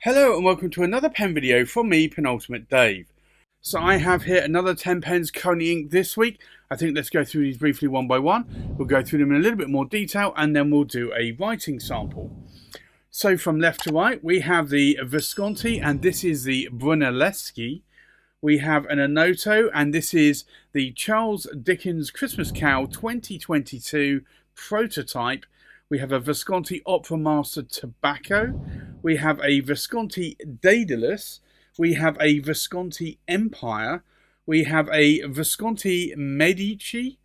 Hello and welcome to another pen video from me, Penultimate Dave. So I have here another 10 pens currently inked this week. I think let's go through these briefly one by one. We'll go through them in a little bit more detail and then we'll do a writing sample. So from left to right we have the Visconti, and this is the Brunneleschi. We have an Onoto, and this is the Charles Dickens Christmas Carol 2022 prototype. We have a Visconti Opera Master Tobacco. We have a Visconti Daedalus. We have a Visconti Empire. We have a Visconti Medici.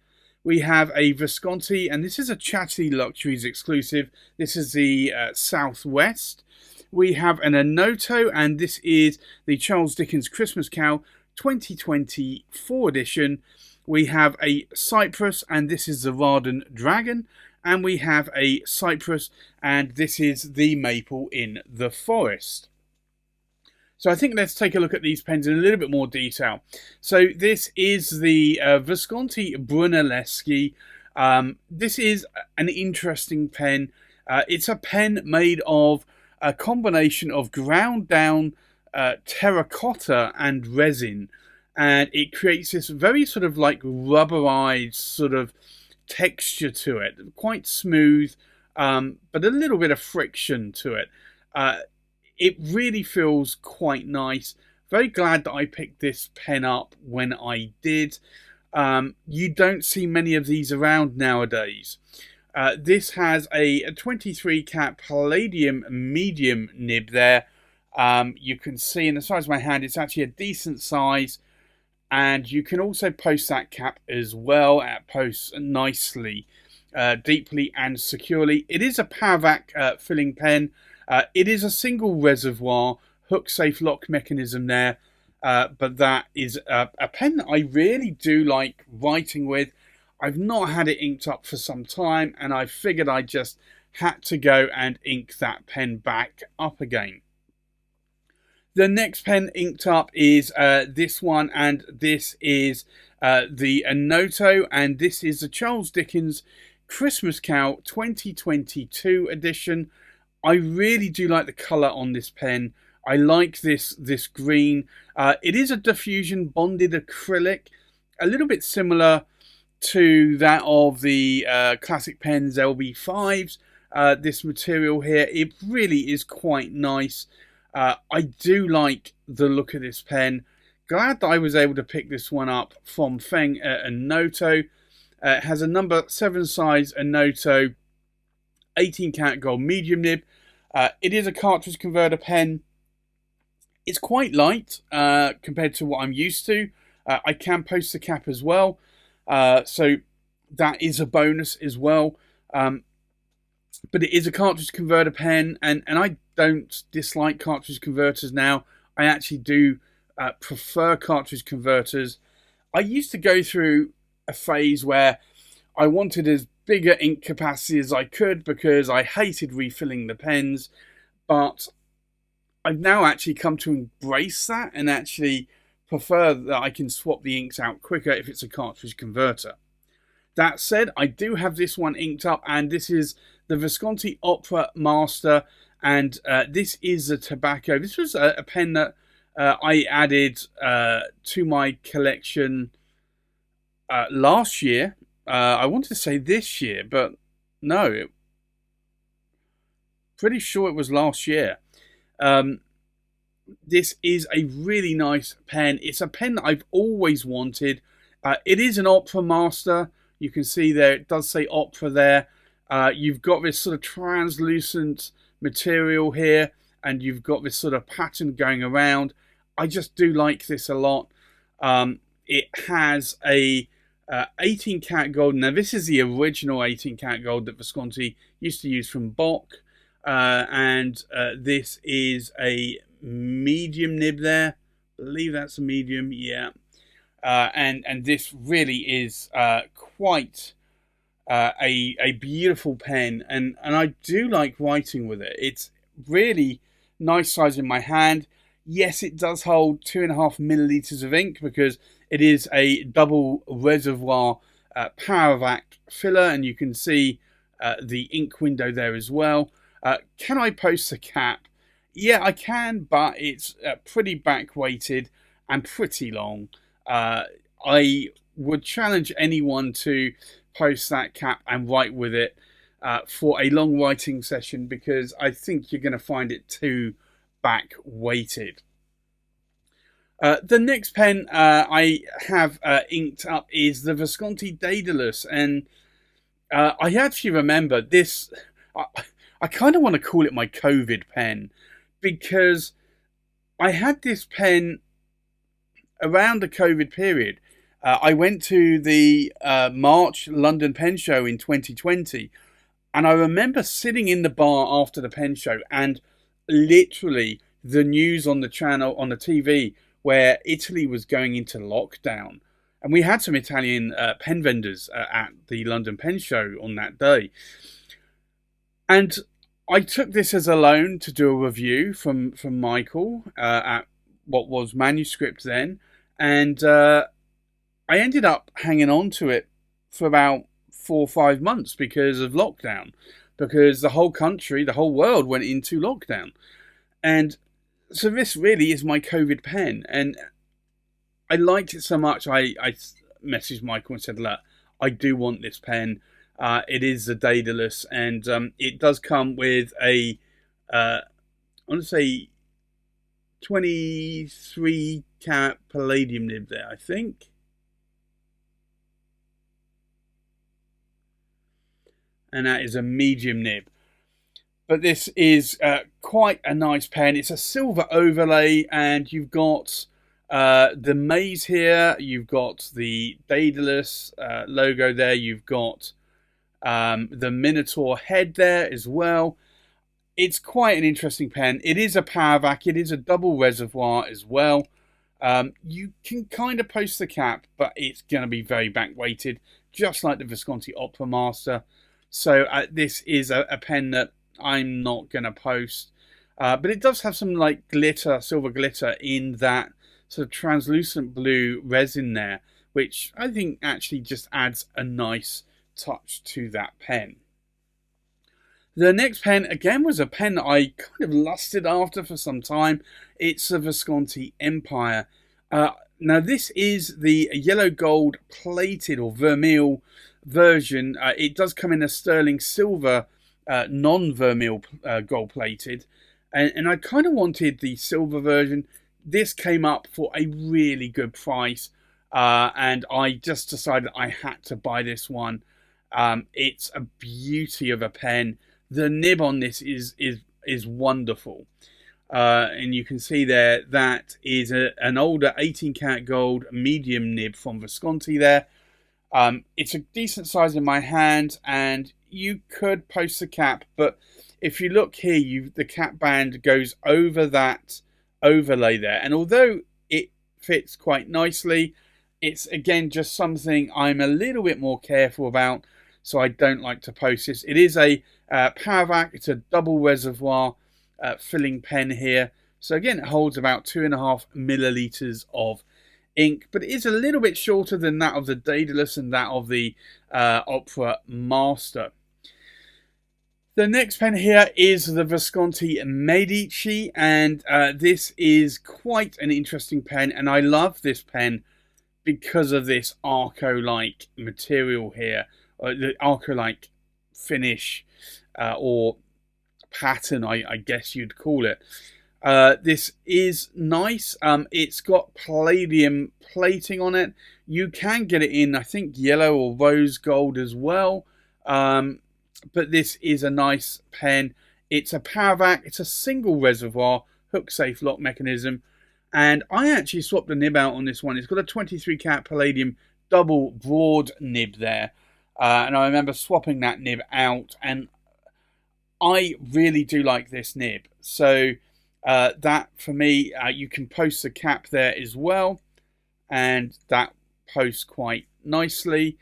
We have a Visconti, and this is a Chatterley Luxuries exclusive. This is the Southwest. We have an Onoto, and this is the Charles Dickens Christmas Carol 2024 edition. We have a Cypress, and this is the Raden Dragon. And we have a Cypress, and this is the Maple in the Forest. So I think let's take a look at these pens in a little bit more detail. So this is the Visconti Brunneleschi. This is an interesting pen. It's a pen made of a combination of ground down terracotta and resin. And it creates this very sort of like rubberized sort of texture to it, quite smooth, but a little bit of friction to it. It really feels quite nice. Very glad that I picked this pen up when I did. You don't see many of these around nowadays. This has a 23 cat palladium medium nib there. You can see in the size of my hand it's actually a decent size. And you can also post that cap as well. It posts nicely, deeply and securely. It is a Paravac filling pen. It is a single reservoir, hook safe lock mechanism there. But that is a pen that I really do like writing with. I've not had it inked up for some time, and I figured I just had to go and ink that pen back up again. The next pen inked up is this one, and this is the Onoto, and this is the Charles Dickens Christmas Carol 2022 edition. I really do like the colour on this pen. I like this green. It is a diffusion bonded acrylic, a little bit similar to that of the classic pens LB5s. This material here, it really is quite nice. I do like the look of this pen. Glad that I was able to pick this one up from Feng Onoto. It has a number 7 size Onoto, 18 karat gold medium nib. It is a cartridge converter pen. It's quite light compared to what I'm used to. I can post the cap as well, so that is a bonus as well. But it is a cartridge converter pen, and I don't dislike cartridge converters now. I actually do prefer cartridge converters. I used to go through a phase where I wanted as bigger ink capacity as I could because I hated refilling the pens, but I've now actually come to embrace that and actually prefer that I can swap the inks out quicker if it's a cartridge converter. That said, I do have this one inked up, and this is the Visconti Opera Master, and this is a tobacco. This was a pen that I added to my collection last year. I wanted to say this year, but no. Pretty sure it was last year. This is a really nice pen. It's a pen that I've always wanted. It is an Opera Master. You can see there, it does say Opera there. You've got this sort of translucent material here, and you've got this sort of pattern going around. I just do like this a lot. It has a 18 karat gold. Now this is the original 18 karat gold that Visconti used to use from Bock, and this is a medium nib there. I believe that's a medium, yeah. And this really is quite a beautiful pen, and I do like writing with it. It's really nice size in my hand. Yes, it does hold 2.5 milliliters of ink because it is a double reservoir Paravac filler, and you can see the ink window there as well. Can I post the cap? Yeah, I can, but it's pretty back weighted and pretty long. Uh, I would challenge anyone to post that cap and write with it for a long writing session, because I think you're going to find it too back weighted. The next pen I have inked up is the Visconti Daedalus, and I actually remember this. I, I kind of want to call it my COVID pen, because I had this pen around the COVID period. I went to the March London Pen Show in 2020, and I remember sitting in the bar after the pen show, and literally the news on the channel, on the TV, where Italy was going into lockdown. And we had some Italian pen vendors at the London Pen Show on that day. And I took this as a loan to do a review from Michael at what was Manuscript then. And I ended up hanging on to it for about 4 or 5 months because of lockdown, because the whole country, the whole world went into lockdown. And so this really is my COVID pen. And I liked it so much, I messaged Michael and said, look, I do want this pen. It is the Daedalus, and it does come with a, I want to say, 23 carat palladium nib there, I think. And that is a medium nib. But this is quite a nice pen. It's a silver overlay, and you've got the maze here. You've got the Daedalus logo there. You've got the Minotaur head there as well. It's quite an interesting pen. It is a power vac. It is a double reservoir as well. You can kind of post the cap, but it's going to be very back weighted, just like the Visconti Opera Master. So this is a pen that I'm not going to post. But it does have some like glitter, silver glitter in that sort of translucent blue resin there, which I think actually just adds a nice touch to that pen. The next pen, again, was a pen that I kind of lusted after for some time. It's a Visconti Empire. Now, this is the yellow gold plated or vermeil version. It does come in a sterling silver, non-vermeil gold plated. And I kind of wanted the silver version. This came up for a really good price. And I just decided I had to buy this one. It's a beauty of a pen. The nib on this is wonderful. And you can see there that is an older 18 karat gold medium nib from Visconti there. It's a decent size in my hand, and you could post the cap, but if you look here, the cap band goes over that overlay there, and although it fits quite nicely, it's again just something I'm a little bit more careful about, so I don't like to post this. It is a power vac. It's a double reservoir filling pen here, so again it holds about 2.5 milliliters of ink, but it is a little bit shorter than that of the Daedalus and that of the Opera Master. The next pen here is the Visconti Medici, and this is quite an interesting pen, and I love this pen because of this Arco-like material here, the Arco-like finish or pattern, I guess you'd call it. This is nice. It's got palladium plating on it. You can get it in, I think, yellow or rose gold as well. But this is a nice pen. It's a power vac. It's a single reservoir, hook safe lock mechanism. And I actually swapped the nib out on this one. It's got a 23 karat palladium double broad nib there. And I remember swapping that nib out. And I really do like this nib. So that, for me, you can post the cap there as well. And that posts quite nicely.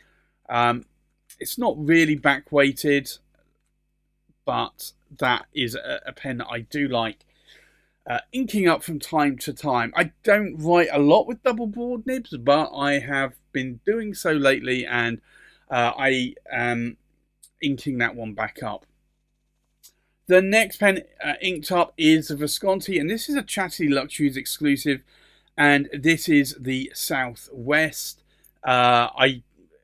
It's not really back weighted, but that is a pen that I do like inking up from time to time. I don't write a lot with double broad nibs, but I have been doing so lately, and I am inking that one back up. The next pen inked up is the Visconti, and this is a Chatterley Luxuries exclusive, and this is the Southwest. I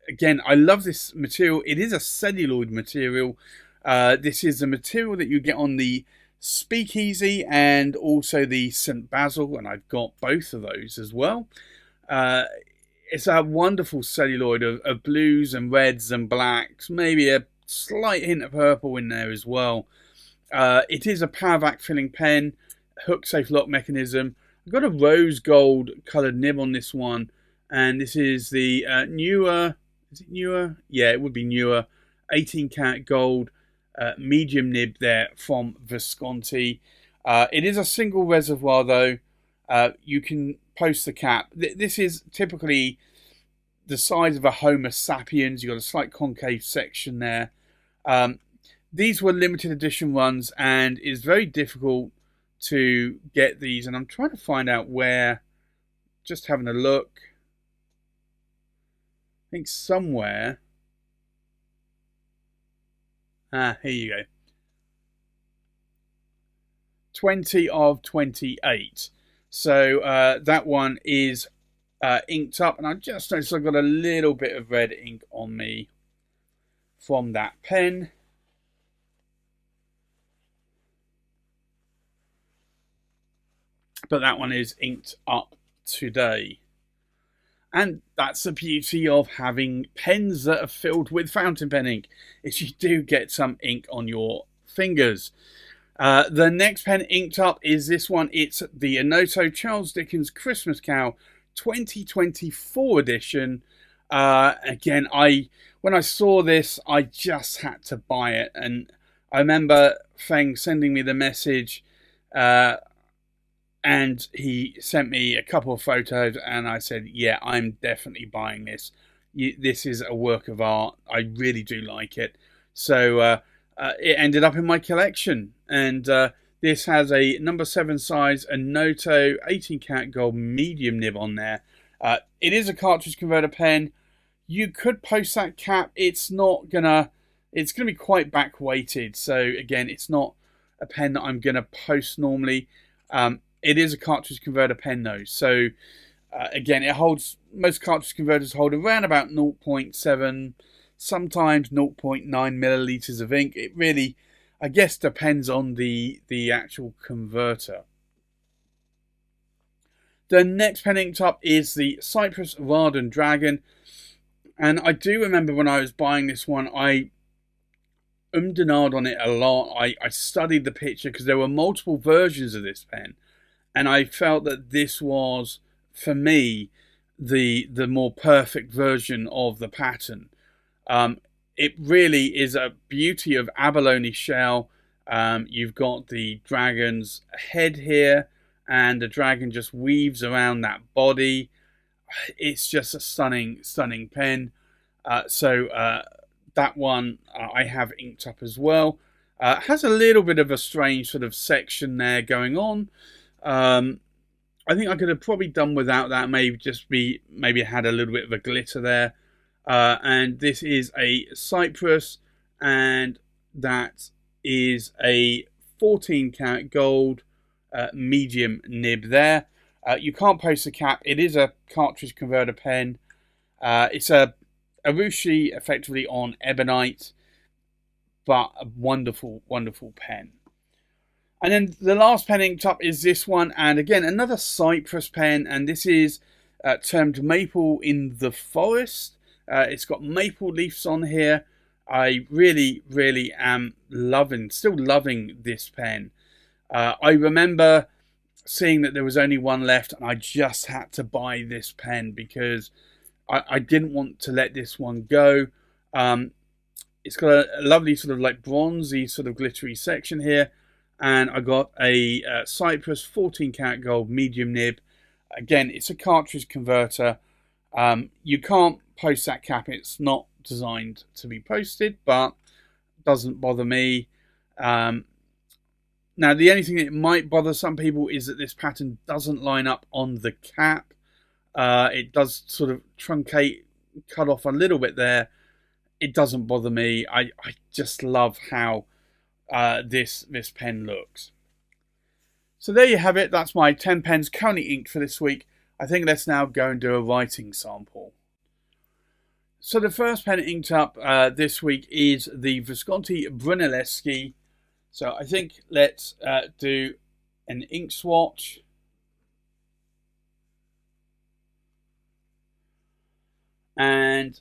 love this material. It is a celluloid material. This is the material that you get on the Speakeasy and also the St. Basil, and I've got both of those as well. It's a wonderful celluloid of blues and reds and blacks, maybe a slight hint of purple in there as well. It is a Powervac filling pen, hook safe lock mechanism. I've got a rose gold coloured nib on this one, and this is the newer, is it newer? Yeah, it would be newer, 18 karat gold medium nib there from Visconti. It is a single reservoir though. You can post the cap. This is typically the size of a Homo sapiens. You've got a slight concave section there. These were limited edition runs, and it's very difficult to get these. And I'm trying to find out where, just having a look. I think somewhere. Here you go. 20 of 28. So that one is inked up, and I just noticed I've got a little bit of red ink on me from that pen. But that one is inked up today. And that's the beauty of having pens that are filled with fountain pen ink, is you do get some ink on your fingers. The next pen inked up is this one. It's the Onoto Charles Dickens Christmas Carol 2024 edition. Again, when I saw this, I just had to buy it. And I remember Feng sending me the message, and he sent me a couple of photos, and I said, yeah, I'm definitely buying this. This is a work of art. I really do like it. So it ended up in my collection. And this has a number 7 size Onoto 18 karat gold medium nib on there. It is a cartridge converter pen. You could post that cap. It's gonna be quite back weighted. So again, it's not a pen that I'm gonna post normally. It is a cartridge converter pen though, so again, it holds, most cartridge converters hold around about 0.7, sometimes 0.9 milliliters of ink. It really, I guess, depends on the actual converter. The next pen inked up is the Cypress Raden Dragon, and I do remember when I was buying this one, I and ahed on it a lot. I studied the picture because there were multiple versions of this pen. And I felt that this was, for me, the more perfect version of the pattern. It really is a beauty of abalone shell. You've got the dragon's head here, and the dragon just weaves around that body. It's just a stunning, stunning pen. So that one I have inked up as well. It has a little bit of a strange sort of section there going on. I think I could have probably done without that. Maybe had a little bit of a glitter there. And this is a Cypress, and that is a 14 karat gold medium nib there. You can't post the cap. It is a cartridge converter pen. It's a urushi effectively on ebonite, but a wonderful, wonderful pen. And then the last pen inked up is this one, and again another Cypress pen, and this is termed Maple in the Forest. It's got maple leaves on here. I really, really am still loving this pen. I remember seeing that there was only one left, and I just had to buy this pen because I didn't want to let this one go. It's got a lovely sort of like bronzy sort of glittery section here. And I got a Cypress 14 karat gold medium nib. Again, it's a cartridge converter. You can't post that cap. It's not designed to be posted, but doesn't bother me. Now, the only thing that might bother some people is that this pattern doesn't line up on the cap. It does sort of truncate, cut off a little bit there. It doesn't bother me. I just love how this pen looks. So there you have it. That's my 10 pens currently inked for this week. I think let's now go and do a writing sample. So the first pen inked up this week is the Visconti Brunneleschi. So I think let's do an ink swatch. And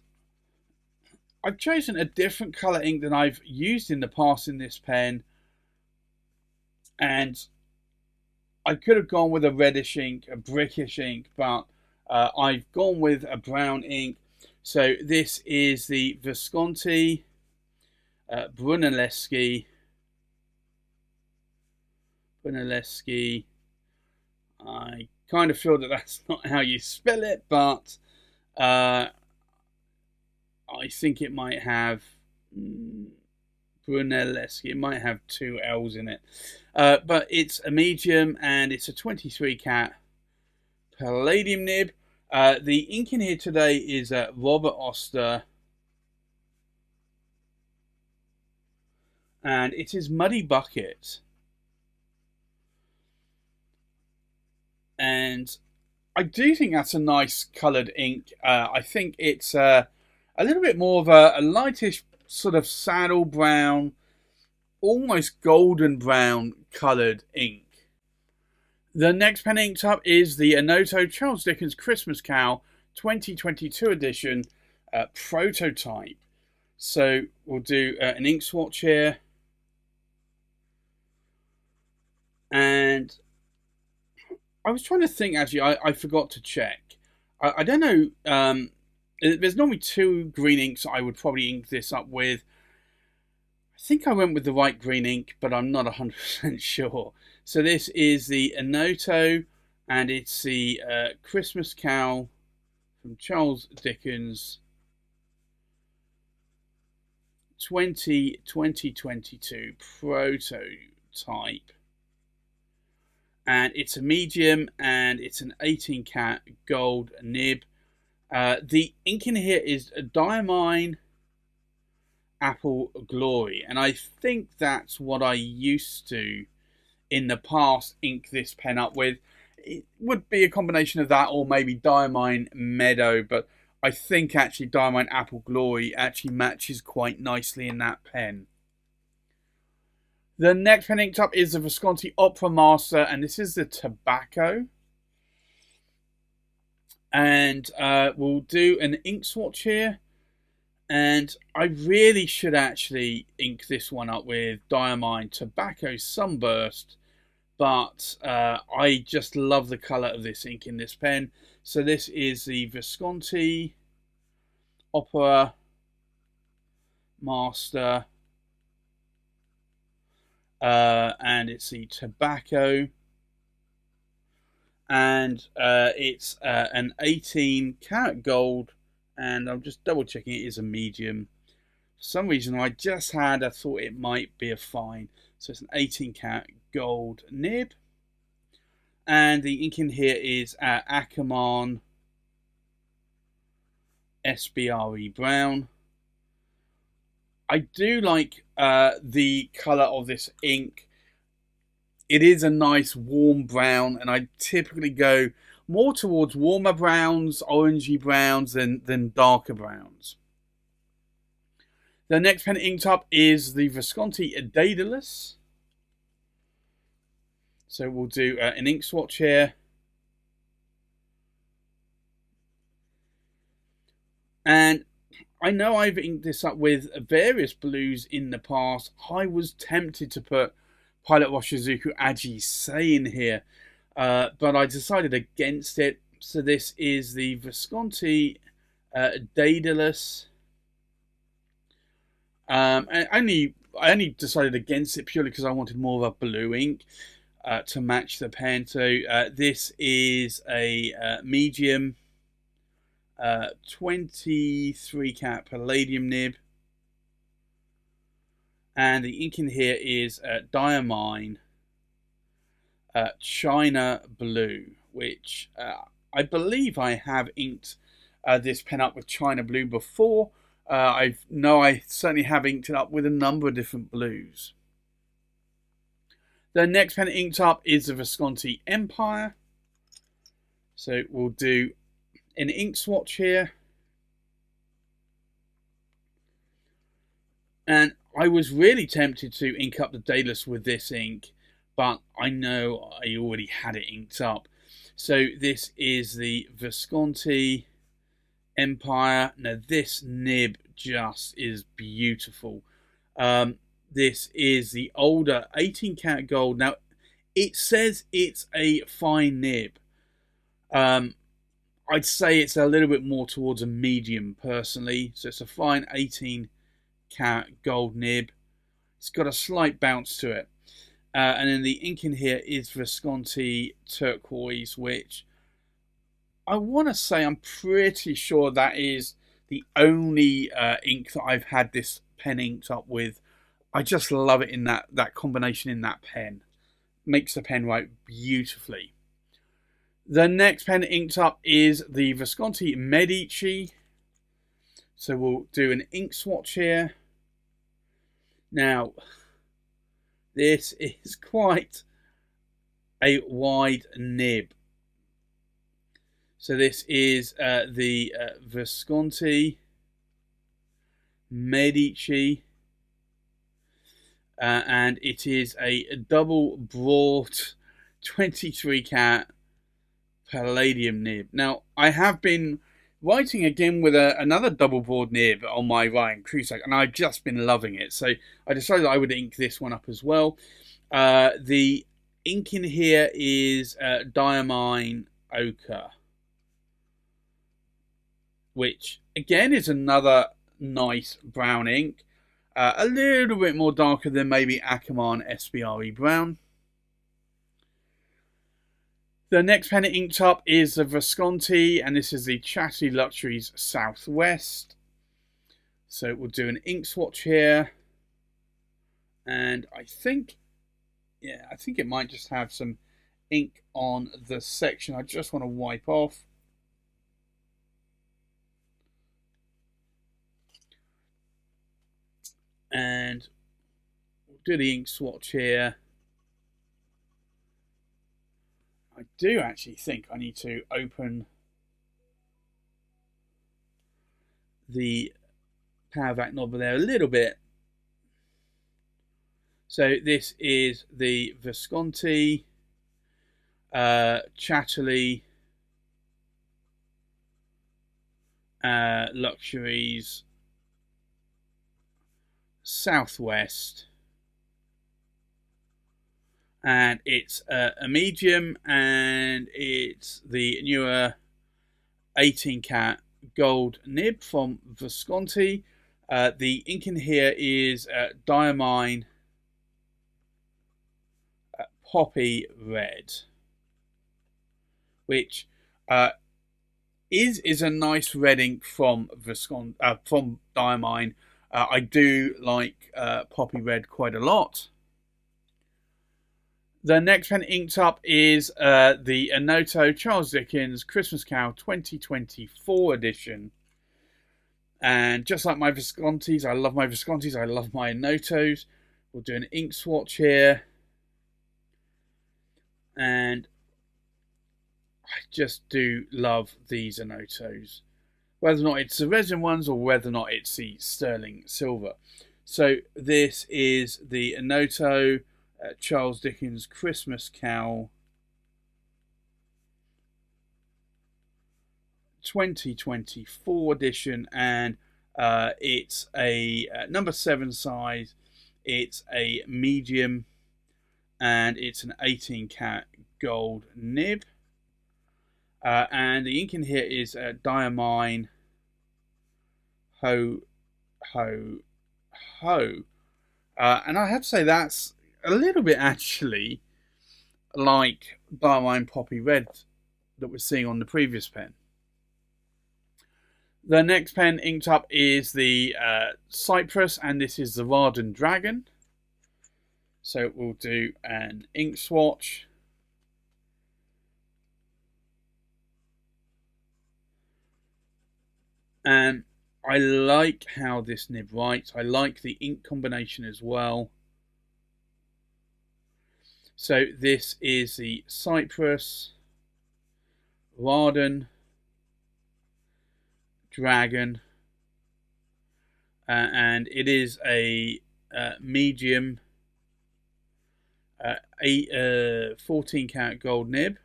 I've chosen a different colour ink than I've used in the past in this pen. And I could have gone with a reddish ink, a brickish ink, but I've gone with a brown ink. So this is the Visconti Brunneleschi. I kind of feel that that's not how you spell it, but I think it might have Brunneleschi. It might have 2 L's in it. But it's a medium and it's a 23 cat palladium nib. The ink in here today is Robert Oster. And it is Muddy Bucket. And I do think that's a nice coloured ink. I think it's a little bit more of a lightish sort of saddle brown, almost golden brown coloured ink. The next pen inked up is the Onoto Charles Dickens Christmas Cow 2022 edition prototype. So we'll do an ink swatch here. And I was trying to think, actually, I forgot to check. I don't know, there's normally 2 green inks I would probably ink this up with. I think I went with the right green ink, but I'm not 100% sure. So this is the Onoto, and it's the Christmas Cow from Charles Dickens 2022 prototype. And it's a medium, and it's an 18 cat gold nib. The ink in here is a Diamine Apple Glory, and I think that's what I used to in the past ink this pen up with. It would be a combination of that or maybe Diamine Meadow, but I think actually Diamine Apple Glory actually matches quite nicely in that pen. The next pen inked up is the Visconti Opera Master, and this is the Tobacco. And we'll do an ink swatch here. And I really should actually ink this one up with Diamine Tobacco Sunburst. But I just love the colour of this ink in this pen. So this is the Visconti Opera Master. And it's the Tobacco. And it's an 18 karat gold, and I'm just double checking it is a medium. For some reason I thought it might be a fine. So it's an 18 karat gold nib, and the ink in here is Ackerman SBRE brown. I do like the colour of this ink. It is a nice warm brown, and I typically go more towards warmer browns, orangey browns than darker browns. The next pen inked up is the Visconti Daedalus. So we'll do an ink swatch here. And I know I've inked this up with various blues in the past. I was tempted to put Pilot Roshizuku Aji Sei in here, but I decided against it. So this is the Visconti Daedalus. I only decided against it purely because I wanted more of a blue ink to match the pen. So this is a medium 23 cat palladium nib. And the ink in here is Diamine China Blue, which I believe I have inked this pen up with China Blue before. I certainly have inked it up with a number of different blues. The next pen inked up is the Visconti Empire. So we'll do an ink swatch here. And I was really tempted to ink up the Daedalus with this ink, but I know I already had it inked up. So this is the Visconti Empire. Now this nib just is beautiful. This is the older 18 karat gold. Now it says it's a fine nib. I'd say it's a little bit more towards a medium personally. So it's a fine 18 karat gold nib. It's got a slight bounce to it. And then the ink in here is Visconti turquoise, which I want to say I'm pretty sure that is the only ink that I've had this pen inked up with. I just love it in that combination in that pen. Makes the pen write beautifully. The next pen inked up is the Visconti Medici. So we'll do an ink swatch here. Now, this is quite a wide nib. So this is the Visconti Medici. And it is a double broad 23 karat palladium nib. Now, I have been writing again with another double broad nib on my Ryan Crusac, and I've just been loving it. So I decided I would ink this one up as well. The ink in here is diamine ochre, which again is another nice brown ink. A little bit more darker than maybe Akamon SBRE brown. The next pen inked up is the Visconti, and this is the Chatterley Luxuries Southwest. So we'll do an ink swatch here. And I think it might just have some ink on the section I just want to wipe off. And we'll do the ink swatch here. I do actually think I need to open the power vac knob there a little bit. So this is the Visconti Chatterley Luxuries Southwest, and it's a medium, and it's the newer 18 karat gold nib from Visconti. The ink in here is diamine poppy red, which is a nice red ink from from diamine. I do like poppy red quite a lot. The next pen inked up is the Onoto Charles Dickens Christmas Carol 2024 edition. And just like my Viscontis, I love my Viscontis, I love my Onotos. We'll do an ink swatch here. And I just do love these Onotos, whether or not it's the resin ones or whether or not it's the sterling silver. So this is the Onoto Charles Dickens Christmas Cowl 2024 edition, and it's a number 7 size. It's a medium, and it's an 18 karat gold nib. And the ink in here is diamine ho. And I have to say that's a little bit actually like diamine poppy red that we're seeing on the previous pen. The next pen inked up is the Cypress, and this is the Raden Dragon. So we'll do an ink swatch. And I like how this nib writes. I like the ink combination as well. So this is the Cypress, Raden, Dragon, and it is a medium 14 karat gold nib,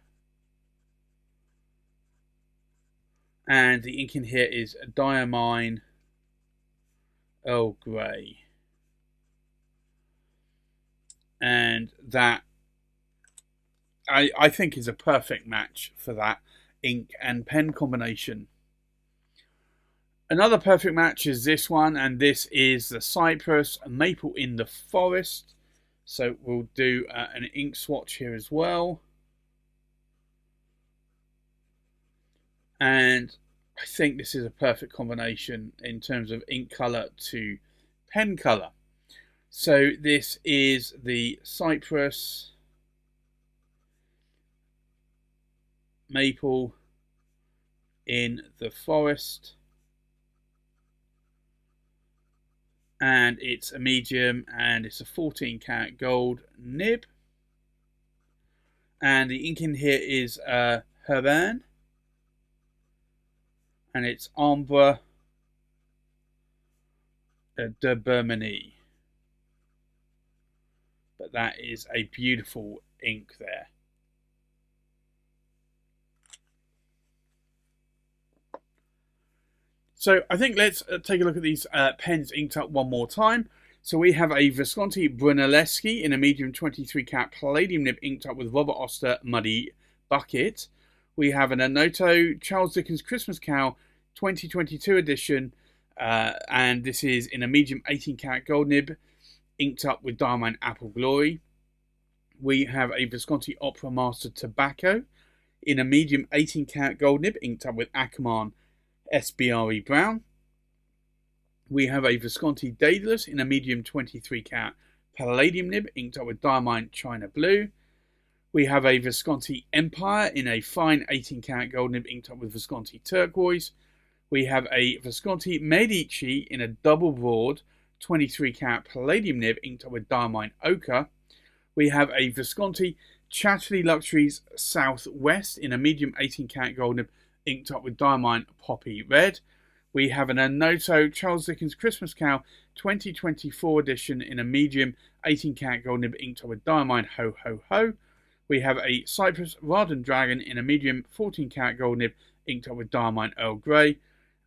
and the ink in here is Diamine Earl Grey, and that I think is a perfect match for that ink and pen combination. Another perfect match is this one, and this is the Cypress Maple in the Forest. So we'll do an ink swatch here as well. And I think this is a perfect combination in terms of ink colour to pen colour. So this is the Cypress Maple in the Forest, and it's a medium and it's a 14 karat gold nib, and the ink in here is Raden, and it's Ombre de Bermanie. But that is a beautiful ink there. So I think let's take a look at these pens inked up one more time. So we have a Visconti Brunneleschi in a medium 23 karat palladium nib inked up with Robert Oster Muddy Bucket. We have an Onoto Charles Dickens Christmas Cow 2022 edition, and this is in a medium 18 karat gold nib inked up with Diamine Apple Glory. We have a Visconti Opera Master Tobacco in a medium 18 karat gold nib inked up with Akerman SBRE Brown. We have a Visconti Daedalus in a medium 23 karat palladium nib inked up with Diamine China Blue. We have a Visconti Empire in a fine 18 karat gold nib inked up with Visconti Turquoise. We have a Visconti Medici in a double broad 23 karat palladium nib inked up with Diamine Ochre. We have a Visconti Chatterley Luxuries Southwest in a medium 18 karat gold nib inked up with Diamine Poppy Red. We have an Onoto Charles Dickens Christmas Cow 2024 edition in a medium 18 karat gold nib inked up with Diamine Ho Ho Ho. We have a Cypress Raden Dragon in a medium 14 karat gold nib inked up with Diamine Earl Grey.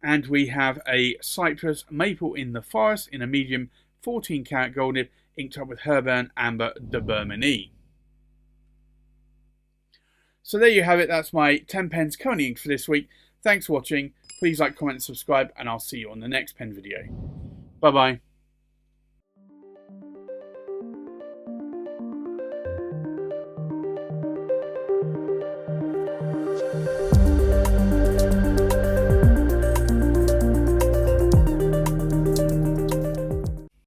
And we have a Cypress Maple in the Forest in a medium 14 karat gold nib inked up with Raden Amber de Bermanie. So there you have it. That's my 10 pens currently inked for this week. Thanks for watching. Please like, comment, and subscribe, and I'll see you on the next pen video. Bye bye.